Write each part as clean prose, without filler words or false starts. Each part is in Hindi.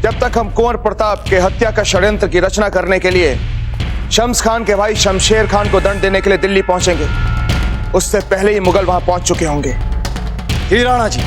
जब तक हम कुंवर प्रताप के हत्या का षड्यंत्र की रचना करने के लिए शम्स खान के भाई शमशेर खान को दंड देने के लिए दिल्ली पहुंचेंगे, उससे पहले ही मुगल वहां पहुंच चुके होंगे। जी राणा जी।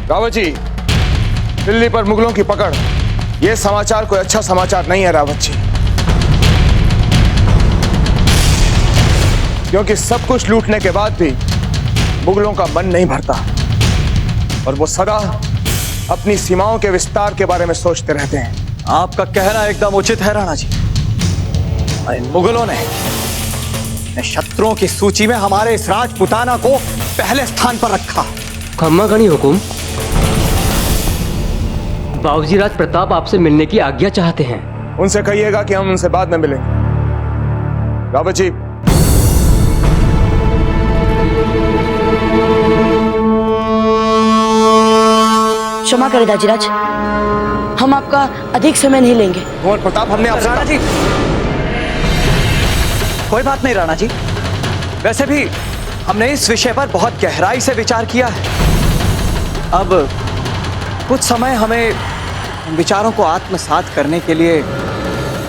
रावत जी, दिल्ली पर मुगलों की पकड़, यह समाचार कोई अच्छा समाचार नहीं है रावत जी, क्योंकि सब कुछ लूटने के बाद भी मुगलों का मन नहीं भरता और वो सदा अपनी सीमाओं के विस्तार के बारे में सोचते रहते हैं। आपका कहना एकदम उचित है राणा जी। इन मुगलों ने शत्रुओं की सूची में हमारे इस राजपुताना को पहले स्थान पर रखा। खम्मा गणी हुकुम, बाबूजी राज प्रताप आपसे मिलने की आज्ञा चाहते हैं। उनसे कहिएगा कि हम उनसे बाद में मिलेंगे। रावत जी, क्षमा करें दाजीराज, हम आपका अधिक समय नहीं लेंगे। कुंवर प्रताप, हमने आपसे राणा जी, कोई बात नहीं राणा जी। वैसे भी हमने इस विषय पर बहुत गहराई से विचार किया है। अब कुछ समय हमें विचारों को आत्मसात करने के लिए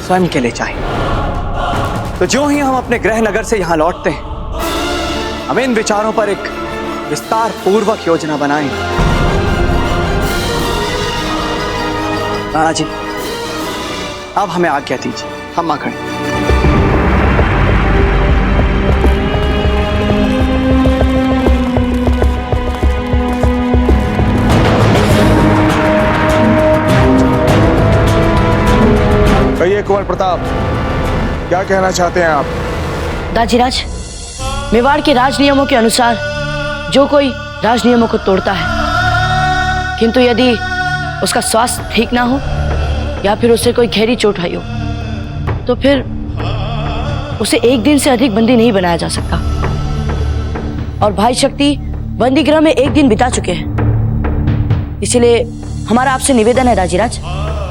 स्वयं के लिए चाहिए। तो जो ही हम अपने गृह नगर से यहां लौटते हैं, हम इन विचारों पर एक विस्तार पूर्वक योजना बनाएं। राणा जी, अब हमें आज्ञा दीजिए, हम आ खड़े। कहिए कुंवर प्रताप, क्या कहना चाहते हैं आप? दाजीराज, मेवाड़ के राज नियमों के अनुसार जो कोई राज नियमों को तोड़ता है, किंतु यदि उसका स्वास्थ्य ठीक ना हो या फिर उसे कोई गहरी चोट आई हो, तो फिर उसे एक दिन से अधिक बंदी नहीं बनाया जा सकता। और भाई शक्ति बंदी गृह में एक दिन बिता चुके हैं। इसलिए हमारा आपसे निवेदन है दाजीराज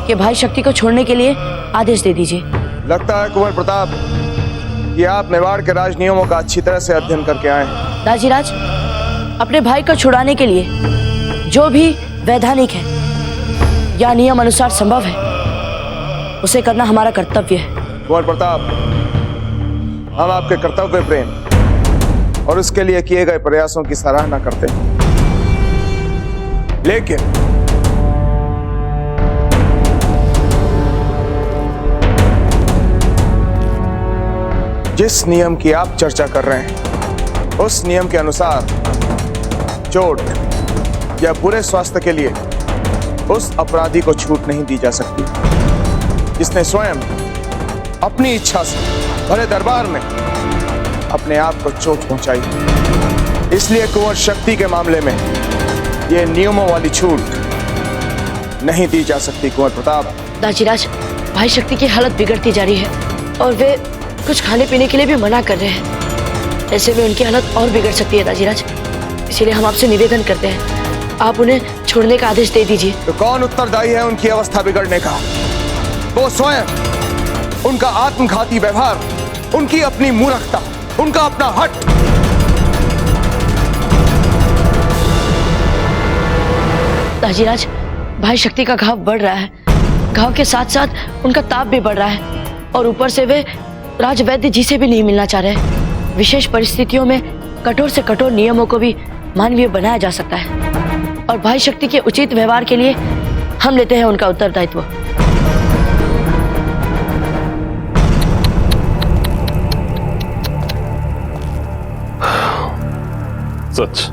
कि भाई शक्ति को छोड़ने के लिए आदेश दे दीजिए। लगता है कुंवर प्रताप कि आप मेवाड़ के राज नियमों का अच्छी तरह से अध्ययन करके आए हैं। दाजीराज, अपने भाई को छुड़ाने के लिए जो भी वैधानिक है या नियम अनुसार संभव है, उसे करना हमारा कर्तव्य है। कुंवर प्रताप, हम आपके कर्तव्य प्रेम और उसके लिए किए गए प्रयासों की सराहना करते हैं, लेकिन जिस नियम की आप चर्चा कर रहे हैं, उस नियम के अनुसार चोट या बुरे स्वास्थ्य के लिए उस अपराधी को छूट नहीं दी जा सकती जिसने स्वयं अपनी इच्छा से भरे दरबार में अपने आप को चोट पहुंचाई। इसलिए कुंवर शक्ति के मामले में यह नियमों वाली छूट नहीं दी जा सकती। कुंवर प्रताप। दाजीराज, भाई शक्ति की हालत बिगड़ती जा रही है और वे कुछ खाने पीने के लिए भी मना कर रहे हैं। ऐसे में उनकी हालत और बिगड़ सकती है दाजीराज, इसीलिए हम आपसे निवेदन करते हैं, आप उन्हें छोड़ने का आदेश दे दीजिए। तो कौन उत्तरदायी है उनकी अवस्था बिगड़ने का? वो स्वयं, उनका आत्मघाती व्यवहार, उनकी अपनी मूर्खता, उनका अपना हट। दाजीराज, भाई शक्ति का घाव बढ़ रहा है, घाव के साथ साथ उनका ताप भी बढ़ रहा है और ऊपर से वे राजवैद्य जी से भी नहीं मिलना चाह रहे। विशेष परिस्थितियों में कठोर से कठोर नियमों को भी मानवीय बनाया जा सकता है और भाई शक्ति के उचित व्यवहार के लिए हम लेते हैं उनका उत्तरदायित्व। सच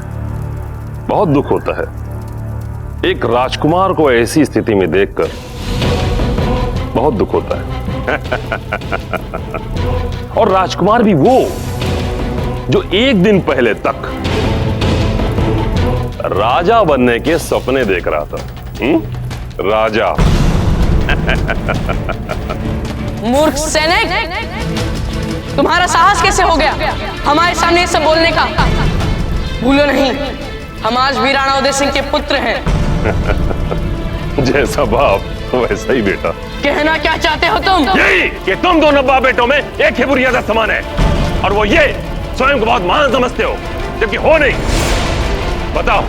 बहुत दुख होता है एक राजकुमार को ऐसी स्थिति में देखकर, बहुत दुख होता है। और राजकुमार भी वो जो एक दिन पहले तक राजा बनने के सपने देख रहा था। राजा। मूर्ख सैनिक, तुम्हारा साहस कैसे हो गया हमारे सामने ये सब बोलने का? भूलो नहीं, हम आज भी राणा उदय सिंह के पुत्र हैं। जैसा बाप वैसा ही बेटा। कहना क्या चाहते हो तुम? यही कि तुम दोनों बाप बेटों में एक ही बुनियाद समान है और वो ये स्वयं को बहुत महान समझते हो, जबकि हो नहीं। बताओ,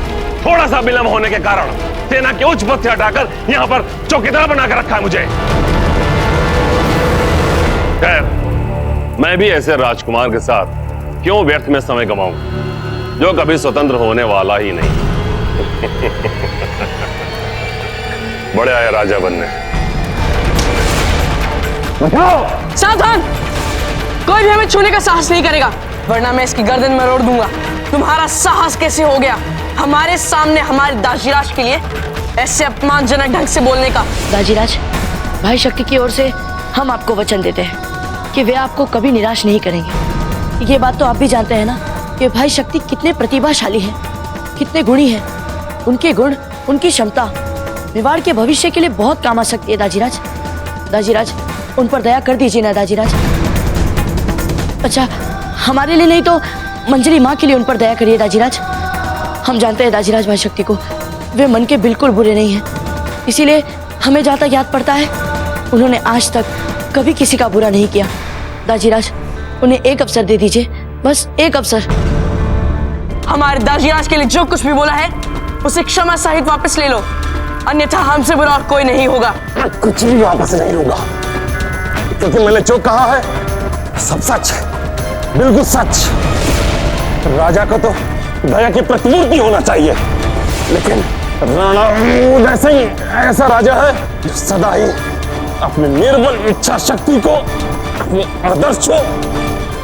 थोड़ा सा विलंब होने के कारण सेना के उच्च पद से हटाकर यहां पर चौकीदार बनाकर रखा है मुझे। खैर, मैं भी ऐसे राजकुमार के साथ क्यों व्यर्थ में समय गंवाऊं जो कभी स्वतंत्र होने वाला ही नहीं। बड़े आए राजा बनने। सावधान, कोई भी हमें छूने का साहस नहीं करेगा, वरना मैं इसकी गर्दन में रोड़ दूंगा। तुम्हारा साहस कैसे हो गया हमारे सामने हमारे दाजीराज के लिए ऐसे अपमानजनक ढंग से बोलने का? दाजीराज, भाई शक्ति की ओर से हम आपको वचन देते हैं कि वे आपको कभी निराश नहीं करेंगे। ये बात तो आप भी जानते हैं ना कि भाई शक्ति कितने प्रतिभाशाली हैं, कितने गुणी हैं। उनके गुण, उनकी क्षमता मेवाड़ के भविष्य के लिए बहुत काम आ सकती है। दाजीराज, दाजीराज, उन पर दया कर दीजिए ना दाजीराज। अच्छा, हमारे लिए नहीं तो मंजरी माँ के लिए उन पर दया करिए दाजीराज। हम जानते हैं दाजीराज भाई शक्ति को, वे मन के बिल्कुल बुरे नहीं हैं। इसीलिए हमें जहाँ तक याद पड़ता है उन्होंने आज तक कभी किसी का बुरा नहीं किया। दाजीराज, उन्हें एक अवसर दे दीजिए, बस एक अवसर। हमारे दाजीराज के लिए जो कुछ भी बोला है उसे क्षमा सहित वापस ले लो, अन्यथा हमसे बुरा और कोई नहीं होगा। कुछ भी वापस नहीं होगा, क्योंकि मैंने जो कहा है सब सच है, बिल्कुल सच। राजा को तो दया की प्रतिमूर्ति होना चाहिए, लेकिन राणा ऐसा ही ऐसा राजा है जो सदा ही अपनी निर्बल इच्छा शक्ति को, अपने आदर्श को,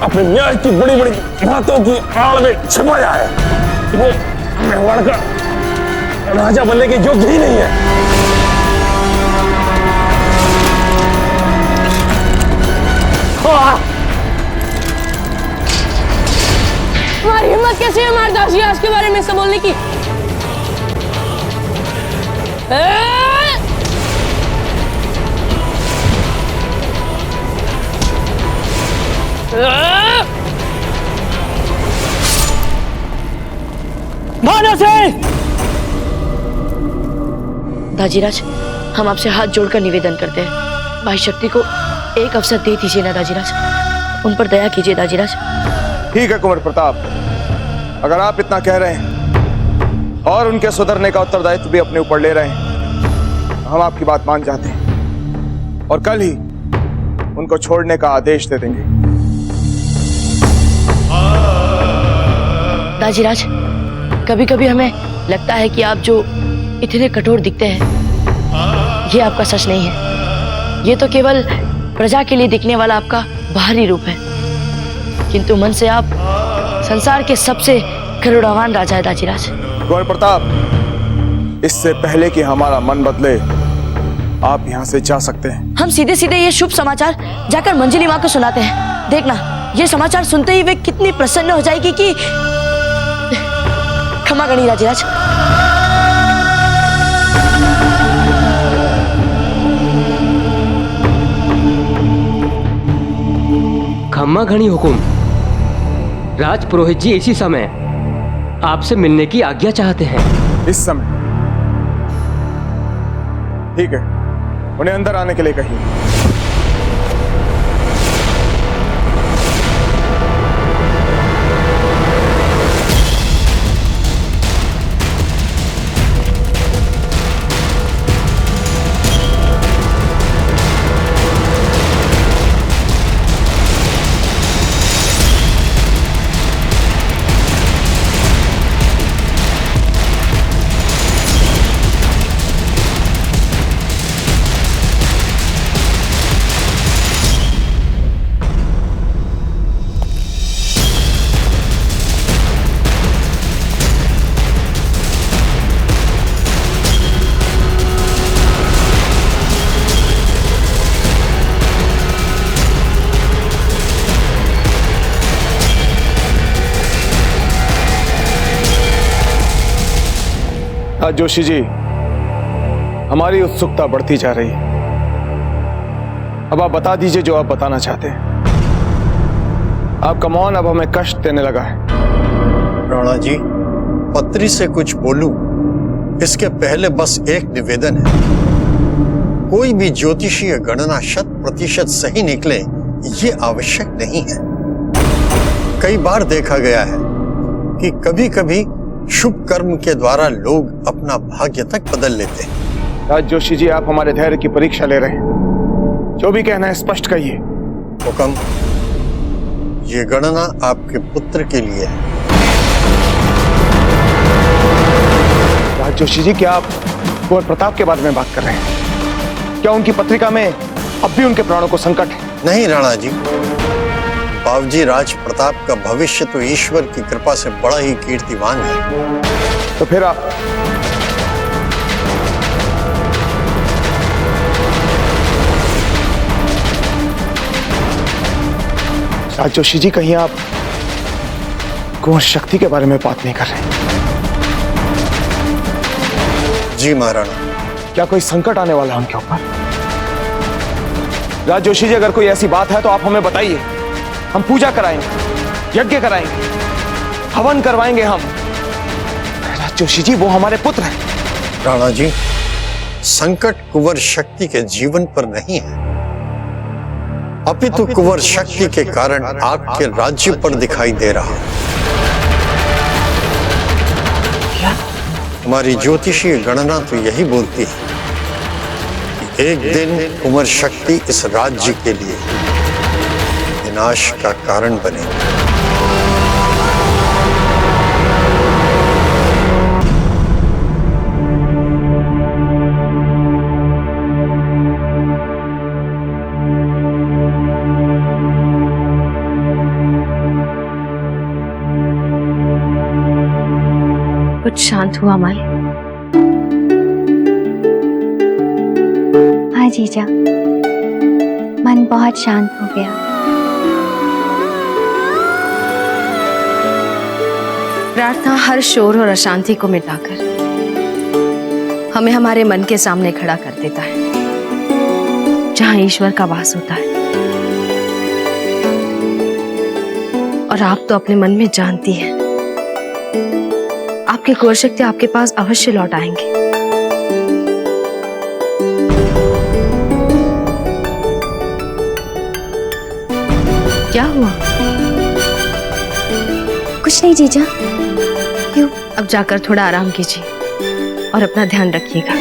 अपने न्याय की बड़ी बड़ी बातों की आड़ में छिपाया है। वो मेवाड़ का राजा बनने के योग्य ही नहीं है। तुम्हारी हिम्मत कैसी है हमारे दाजीराज के बारे में सब बोलने की? दाजीराज, हम आपसे हाथ जोड़कर निवेदन करते हैं, भाई शक्ति को एक अवसर दे दीजिए ना दाजीराज, उन पर दया कीजिए दाजीराज। ठीक है कुंवर प्रताप, अगर आप इतना कह रहे हैं और उनके सुधरने का उत्तरदायित्व भी अपने ऊपर ले रहे हैं, हम आपकी बात मान जाते हैं और कल ही उनको छोड़ने का आदेश दे देंगे। दाजीराज, कभी कभी हमें लगता है कि आप जो इतने कठोर दिखते हैं ये आपका सच नहीं है, ये तो केवल प्रजा के लिए दिखने वाला आपका बाहरी रूप है, किंतु मन से आप संसार के सबसे करुणावान राजा है दाजीराज। कुंवर प्रताप, इससे पहले कि हमारा मन बदले आप यहाँ से जा सकते हैं। हम सीधे सीधे ये शुभ समाचार जाकर मंजली माँ को सुनाते हैं। देखना, ये समाचार सुनते ही वे कितनी प्रसन्न हो जाएगी कि क्षमा करिए दाजीराज। खम्मा घनी हुकुम, राज पुरोहित जी इसी समय आपसे मिलने की आज्ञा चाहते हैं। इस समय? ठीक है, उन्हें अंदर आने के लिए कहिए। जोशी जी, हमारी उत्सुकता बढ़ती जा रही है। अब आप बता दीजिए जो आप बताना चाहते हैं। आपका मौन अब हमें कष्ट देने लगा है। राणा जी, पत्री से कुछ बोलूं इसके पहले बस एक निवेदन है। कोई भी ज्योतिषीय गणना 100% सही निकले ये आवश्यक नहीं है। कई बार देखा गया है कि कभी कभी शुभ कर्म के द्वारा लोग अपना भाग्य तक बदल लेते हैं। राज जोशी जी, आप हमारे धैर्य की परीक्षा ले रहे हैं। जो भी कहना है स्पष्ट कहिए। हुकम, ये गणना आपके पुत्र के लिए है। राज जोशी जी, क्या आप कुंवर प्रताप के बारे में बात कर रहे हैं? क्या उनकी पत्रिका में अब भी उनके प्राणों को संकट है? नहीं राणा जी, बाबूजी राज प्रताप का भविष्य तो ईश्वर की कृपा से बड़ा ही कीर्तिमान है। तो फिर आप राज जोशी जी, कहीं आप कुंवर शक्ति के बारे में बात नहीं कर रहे? जी महाराणा। क्या कोई संकट आने वाला है उनके ऊपर? राज जोशी जी, अगर कोई ऐसी बात है तो आप हमें बताइए। हम पूजा कराएंगे, यज्ञ कराएंगे, हवन करवाएंगे हम। राज जोशी जी, वो हमारे पुत्र हैं। राणा जी, संकट कुंवर शक्ति के जीवन पर नहीं है, अपितु कुंवर शक्ति के कारण आपके राज्य पर दिखाई दे रहा है। हमारी ज्योतिषीय गणना तो यही बोलती है कि एक दिन कुंवर शक्ति इस राज्य के लिए विनाश का कारण बनेगी। कुछ शांत हुआ माल? हाँ जीजा, मन बहुत शांत हो गया। प्रार्थना हर शोर और अशांति को मिटाकर हमें हमारे मन के सामने खड़ा कर देता है, जहां ईश्वर का वास होता है। और आप तो अपने मन में जानती हैं, आपकी कुंवर शक्ति आपके पास अवश्य लौट आएंगे। क्या हुआ? कुछ नहीं जीजा। क्यों? अब जाकर थोड़ा आराम कीजिए और अपना ध्यान रखिएगा।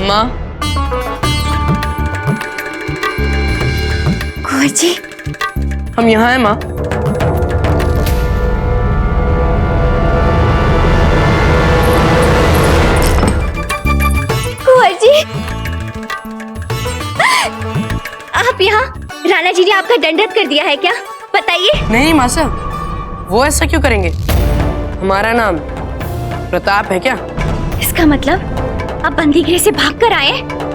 माँ, कुंवर जी, हम यहाँ हैं माँ। कुंवर जी, आप यहाँ? राणा जी ने आपका दंडवत कर दिया है क्या? बताइए। नहीं माँ साहब, वो ऐसा क्यों करेंगे? हमारा नाम प्रताप है क्या? इसका मतलब आप बंदीगृह से भाग कर आए,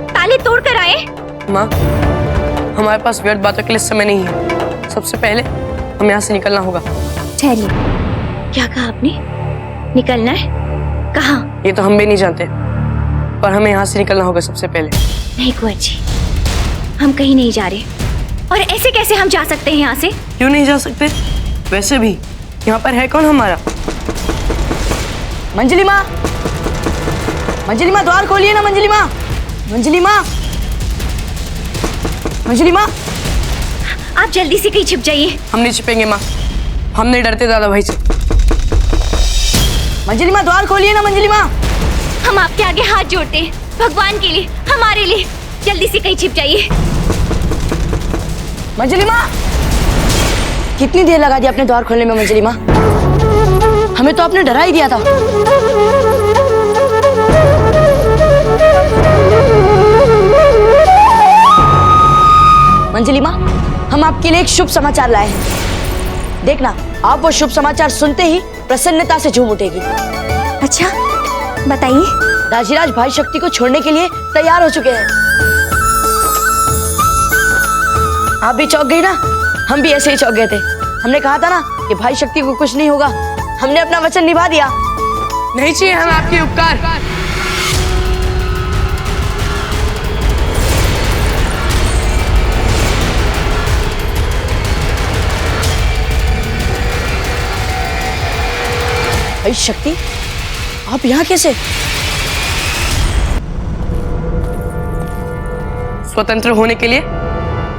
ताले तोड़ कर आए? माँ, हमारे पास व्यर्थ बातों के लिए समय नहीं है। सबसे पहले हमें यहाँ से निकलना होगा। ठहरिए, क्या कहा आपने? निकलना है? कहाँ? ये तो हम भी नहीं जानते, पर हमें यहाँ से निकलना होगा सबसे पहले। नहीं कुंवर जी, हम कहीं नहीं जा रहे। और ऐसे कैसे हम जा सकते हैं यहाँ से? क्यों नहीं जा सकते? वैसे भी यहाँ पर है कौन हमारा? मंजली माँ, मंजली माँ, द्वार खोलिए ना। मंजली माँ, मंजली माँ, मंजली माँ। आप जल्दी से कहीं छिप जाइए। हम नहीं छिपेंगे माँ, हम नहीं डरते दादा भाई से। मंजली माँ, द्वार खोलिए ना। मंजली माँ, हम आपके आगे हाथ जोड़ते हैं, भगवान के लिए, हमारे लिए। जल्दी से कहीं छिप जाइए। मंजली माँ, कितनी देर लगा दी आपने द्वार खोलने में मंजली माँ? हमें तो आपने डरा ही दिया था। मंजली माँ, हम आपके लिए एक शुभ समाचार लाए हैं। देखना, आप वो शुभ समाचार सुनते ही प्रसन्नता से झूम उठेगी। अच्छा, बताइए। दाजीराज भाई शक्ति को छोड़ने के लिए तैयार हो चुके हैं। आप भी चौंक गई ना? हम भी ऐसे ही चौंक गए थे। हमने कहा था ना कि भाई शक्ति को कुछ नहीं होगा। हमने अपना वचन निभा दिया। नहीं चाहिए हमें आपके उपकार। भाई शक्ति, आप यहाँ कैसे? स्वतंत्र होने के लिए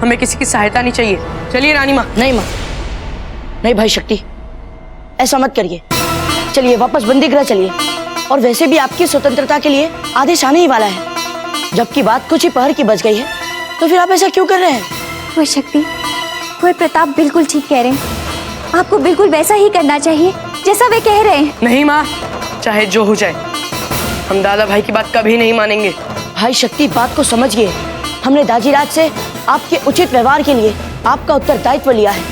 हमें किसी की सहायता नहीं चाहिए। चलिए रानी माँ। नहीं माँ, नहीं भाई शक्ति, ऐसा मत करिए। चलिए वापस बंदी गृह चलिए। और वैसे भी आपकी स्वतंत्रता के लिए आदेश आने ही वाला है। जबकि बात कुछ ही पहर की बच गई है, तो फिर आप ऐसा क्यों कर रहे हैं? कुंवर शक्ति, कुंवर प्रताप बिल्कुल ठीक कह रहे हैं। आपको बिल्कुल वैसा ही करना चाहिए जैसा वे कह रहे हैं। नहीं माँ, चाहे जो हो जाए, हम दादा भाई की बात कभी नहीं मानेंगे। भाई शक्ति, बात को समझिए। हमने दाजीराज से आपके उचित व्यवहार के लिए आपका उत्तरदायित्व लिया है,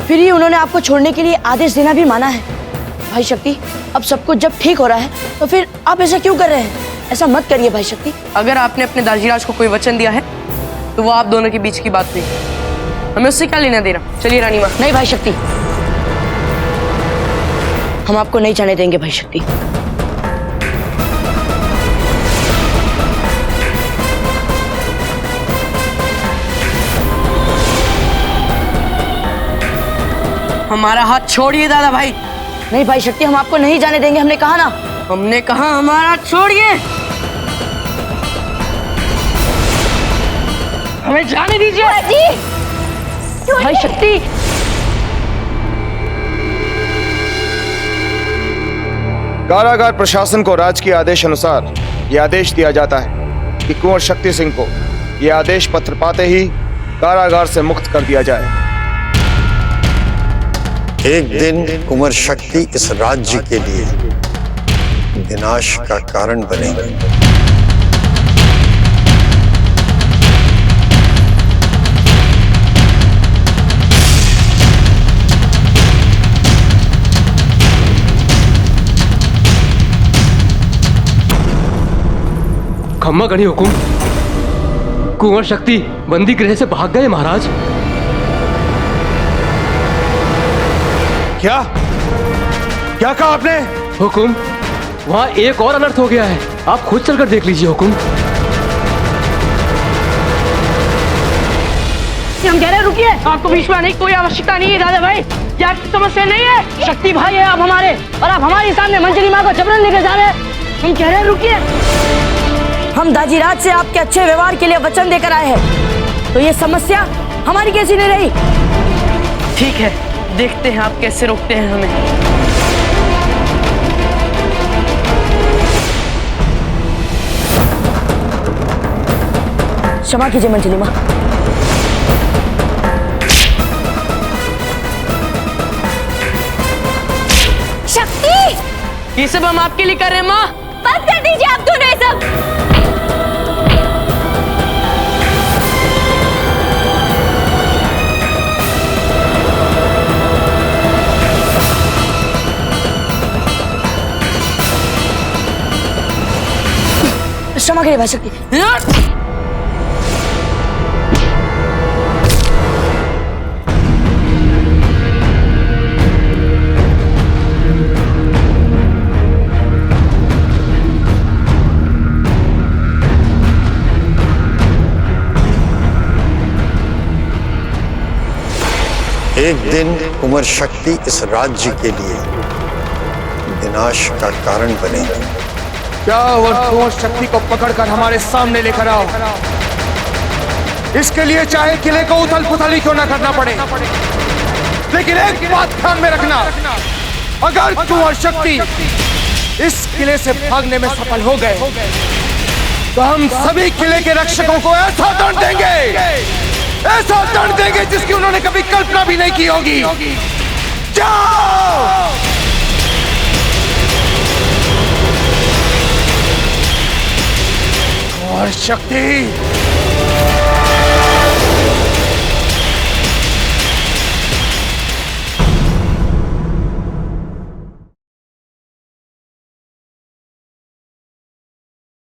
फिर ही उन्होंने आपको छोड़ने के लिए आदेश देना भी माना है। भाई शक्ति, अब सब कुछ जब ठीक हो रहा है, तो फिर आप ऐसा क्यों कर रहे हैं? ऐसा मत करिए भाई शक्ति। अगर आपने अपने दाजीराज को कोई वचन दिया है, तो वो आप दोनों के बीच की बात नहीं, हमें उससे क्या लेना देना। चलिए रानी माँ। नहीं भाई शक्ति, हम आपको नहीं जाने देंगे भाई शक्ति। हमारा हाथ छोड़िए दादा भाई। नहीं भाई शक्ति, हम आपको नहीं जाने देंगे, हमने कहा ना। हमने कहा हमारा हाथ छोड़िए। हमें जाने दीजिए। भाई शक्ति, कारागार प्रशासन को राज के आदेश अनुसार यह आदेश दिया जाता है कि कुंवर शक्ति सिंह को यह आदेश पत्र पाते ही कारागार से मुक्त कर दिया जाए। एक दिन कुंवर शक्ति इस राज्य के लिए विनाश का कारण बनेगी। खम्मा गणी हुकुम, कुंवर शक्ति बंदी गृह से भाग गए महाराज। क्या क्या कहा आपने? हुकुम, वहाँ एक और अनर्थ हो गया है, आप खुद चलकर देख लीजिए हुकुम। हम कह रहे हैं रुकिए। आपको बीच में आने की कोई आवश्यकता नहीं है दादा भाई, क्या आपकी समस्या नहीं है? शक्ति भाई है आप हमारे, और आप हमारे सामने मंजरी माँ को जबरन लेकर जा रहे हैं। हम कह रहे हैं रुकिए। हम दाजीराज से आपके अच्छे व्यवहार के लिए वचन देकर आए हैं, तो ये समस्या हमारी कैसी नहीं रही? ठीक है, देखते हैं आप कैसे रोकते हैं हमें। क्षमा कीजिए मंजली माँ। शक्ति, ये सब हम आपके लिए कर रहे हैं माँ। बंद कर दीजिए आप दोनों ये सब। क्षमा करिए भाई शक्ति। एक दिन कुंवर शक्ति इस राज्य के लिए विनाश का कारण बनेगी। क्या कुंवर शक्ति को पकड़कर हमारे सामने लेकर आओ। इसके लिए चाहे किले को उथल पुथल ही क्यों ना करना पड़े, लेकिन एक बात ध्यान में रखना, अगर कुंवर शक्ति इस किले से भागने में सफल हो गए, तो हम सभी किले के रक्षकों को ऐसा दंड देंगे, ऐसा दंड देंगे जिसकी उन्होंने कभी कल्पना भी नहीं की होगी। जाओ। कुंवर शक्ति